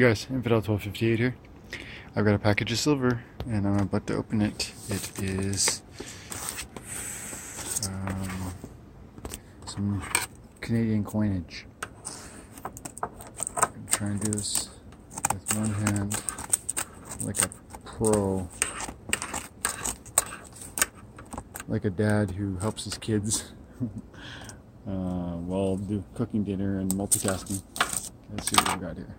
Hey guys, Infidel1258 here. I've got a package of silver and I'm about to open it. It is some Canadian coinage. I'm trying to do this with one hand like a pro. Like a dad who helps his kids while do cooking dinner and multitasking. Let's see what we got here.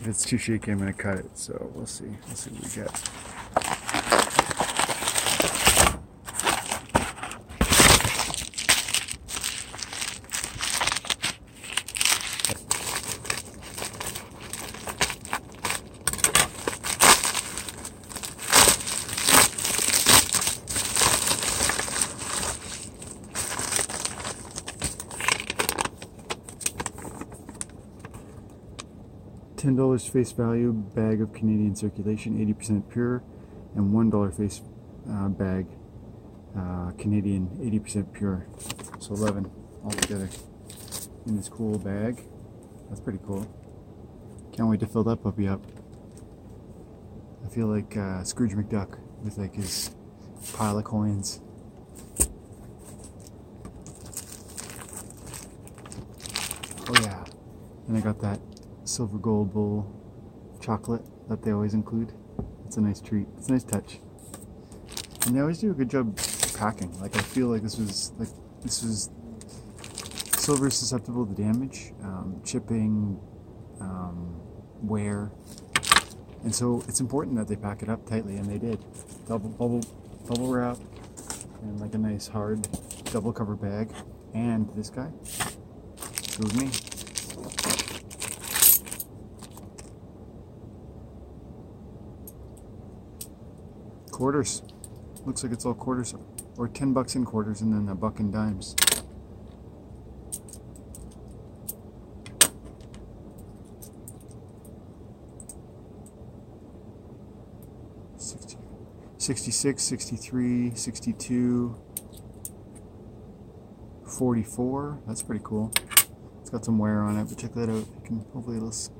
If it's too shaky, I'm going to cut it, so we'll see. Let's see what we get. $10 face value bag of Canadian circulation, 80% pure, and $1 face bag Canadian, 80% pure. So 11 altogether in this cool bag. That's pretty cool. Can't wait to fill that puppy up. I feel like Scrooge McDuck with like his pile of coins. Oh yeah, and I got that silver gold bowl chocolate that they always include. It's a nice treat. It's a nice touch. And they always do a good job packing. Like I feel like this was silver is susceptible to damage, chipping, wear. And so it's important that they pack it up tightly, and they did. Bubble wrap and like a nice hard double cover bag. And this guy, with me. Quarters. Looks like it's all quarters, or $10 in quarters, and then a buck in dimes. $60, $66, $63, $62, $44. That's pretty cool. It's got some wear on it, but check that out. You can hopefully listen.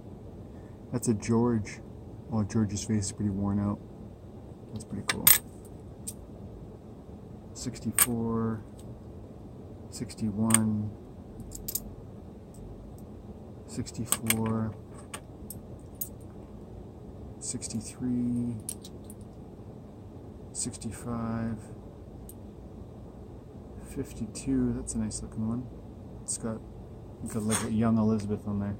That's a George. Oh, George's face is pretty worn out. That's pretty cool. 64, 61, 64, 63, 65, 52. That's a nice looking one. It's got like a young Elizabeth on there.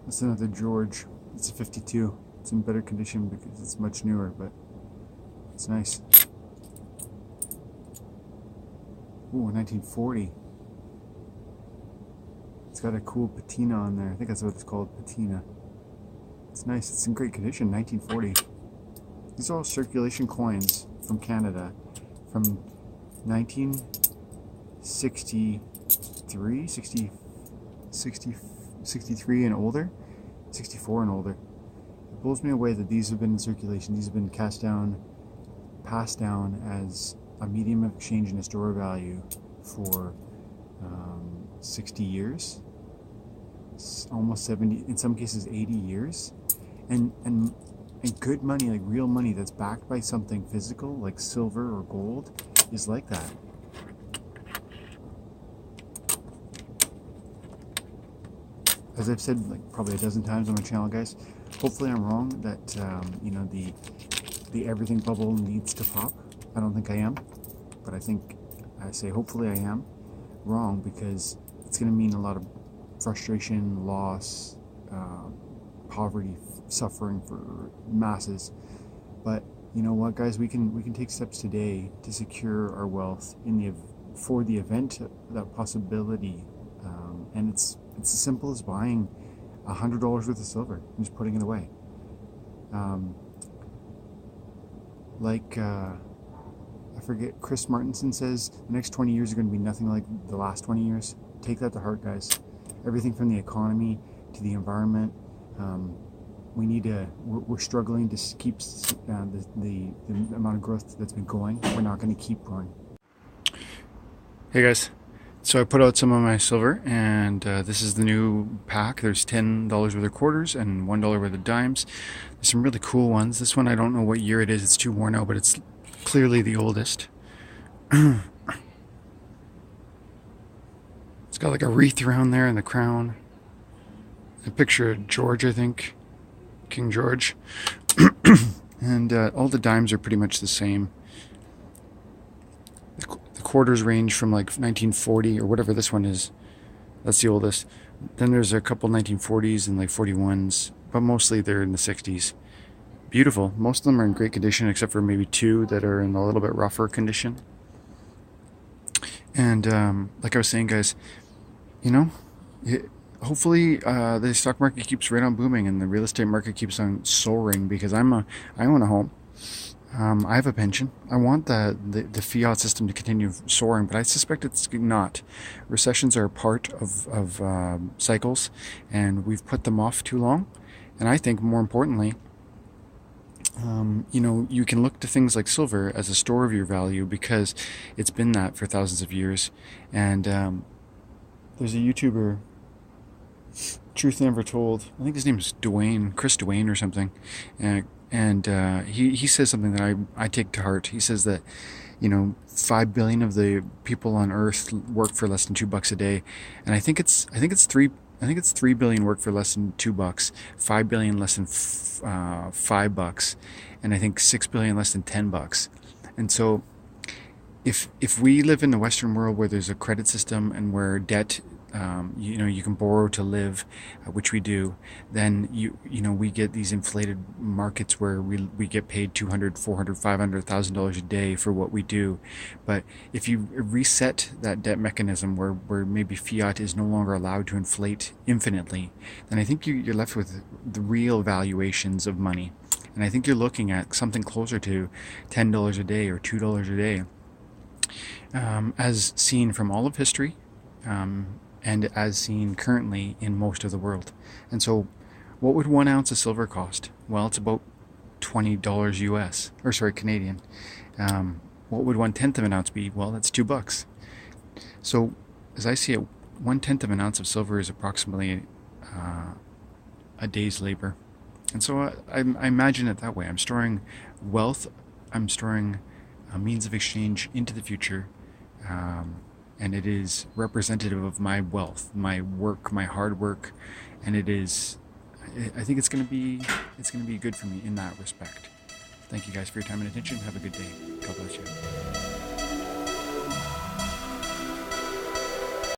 That's another George. It's a 52. It's in better condition because it's much newer, but it's nice. Ooh, 1940. It's got a cool patina on there. I think that's what it's called, patina. It's nice. It's in great condition, 1940. These are all circulation coins from Canada from 1963, 63 and older, 64 and older. It blows me away that these have been in circulation. These have been passed down as a medium of exchange and a store value for 60 years, almost 70, in some cases 80 years, and good money, like real money that's backed by something physical like silver or gold, is like that. As I've said like probably a dozen times on my channel, guys, hopefully I'm wrong that you know, the everything bubble needs to pop. I don't think I am, but I say hopefully I am wrong, because it's going to mean a lot of frustration, loss, poverty, suffering for masses. But you know what, guys, we can take steps today to secure our wealth for the event, that possibility, and it's as simple as buying $100 worth of silver and just putting it away. I forget, Chris Martinson says the next 20 years are going to be nothing like the last 20 years. Take that to heart, guys. everything from the economy to the environment. We're struggling to keep the amount of growth that's been going. We're not going to keep growing. Hey guys, so I put out some of my silver, and this is the new pack. There's $10 worth of quarters and $1 worth of dimes. There's some really cool ones. This one, I don't know what year it is. It's too worn out, but it's clearly the oldest. It's got like a wreath around there and the crown. A picture of George, I think. King George. And all the dimes are pretty much the same. The quarters range from like 1940 or whatever this one is. That's the oldest. Then there's a couple 1940s and like 41s, but mostly they're in the 60s. Beautiful. Most of them are in great condition, except for maybe two that are in a little bit rougher condition. And like I was saying, guys, you know, hopefully the stock market keeps right on booming and the real estate market keeps on soaring, because I own a home. I have a pension. I want the fiat system to continue soaring, but I suspect it's not. Recessions are a part of cycles, and we've put them off too long. And I think, more importantly, you know, you can look to things like silver as a store of your value, because it's been that for thousands of years. And there's a YouTuber, Truth Never Told. I think his name is Chris Dwayne or something. And he says something that I take to heart. He says that, you know, 5 billion of the people on Earth work for less than $2 a day, and I think it's 3 billion work for less than $2, 5 billion less than $5, and I think 6 billion less than $10. And so, if we live in the Western world where there's a credit system and where debt, you know, you can borrow to live, which we do, then you know, we get these inflated markets where we get paid $200, $400, $500,000 a day for what we do. But if you reset that debt mechanism where maybe fiat is no longer allowed to inflate infinitely, then I think you're left with the real valuations of money. And I think you're looking at something closer to $10 a day or $2 a day, as seen from all of history, and as seen currently in most of the world. And so, what would 1 ounce of silver cost? Well, it's about $20 US, or sorry, Canadian. What would 1/10 of an ounce be? Well, that's $2. So, as I see it, 1/10 of an ounce of silver is approximately a day's labor. And so I imagine it that way. I'm storing wealth. I'm storing a means of exchange into the future. And it is representative of my wealth, my work, my hard work, and I think it's going to be good for me in that respect. Thank you guys for your time and attention. Have a good day. God bless you.